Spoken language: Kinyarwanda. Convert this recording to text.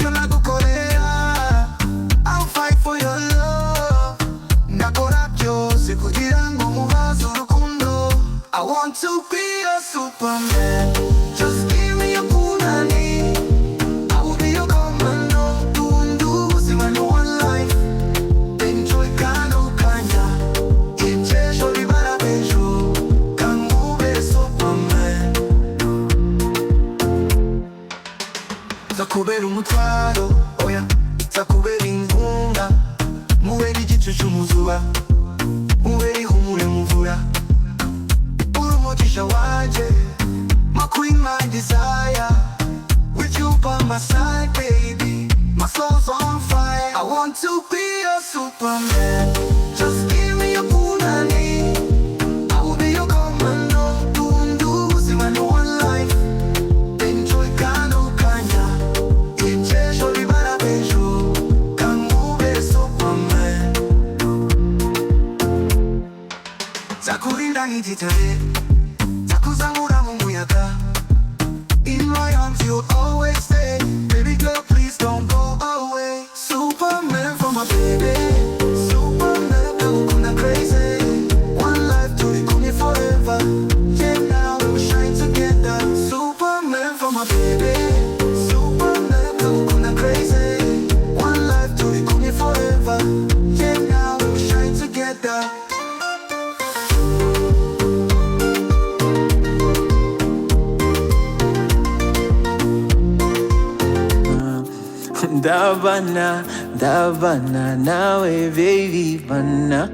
ntacyo nagukorera. I'll fight for your love. Nakora byose kugira ngo mubaze urukundo. I want to be a superman. Just give me your punani. I will be your commando. Tundu ubuzima ni one life. Enjoy kano kanya. Iby'ejo bibara b'ejo. Kangube superman. Nzakubera umutwaro, oya nzakubera inkunga. Mubera igicucu mu zuba, mubera ihumure mu mvura. Uri umugisha wanje, my queen, my desire. With you by my side, baby, my soul's on fire. I want to be a superman. Just give me your punani. I will be your commando. Tundu ubuzima ni one life. Enjoy kano kanya. Iby'ejo bibara b'ejo. Kangube superman. Nzakurinda nk'igitare, nzakuzamura mu muyaga. In my arms you'll always stay. Baby girl, please don't go away. Superman for my baby. Superman, ndagukunda crazy. One life turi kumwe forever. Yeah, now we'll shine together. Superman for my baby. Superman, ndagukunda crazy. One life turi kumwe forever. Yeah, now we'll shine together. Ndabana nawe baby bana.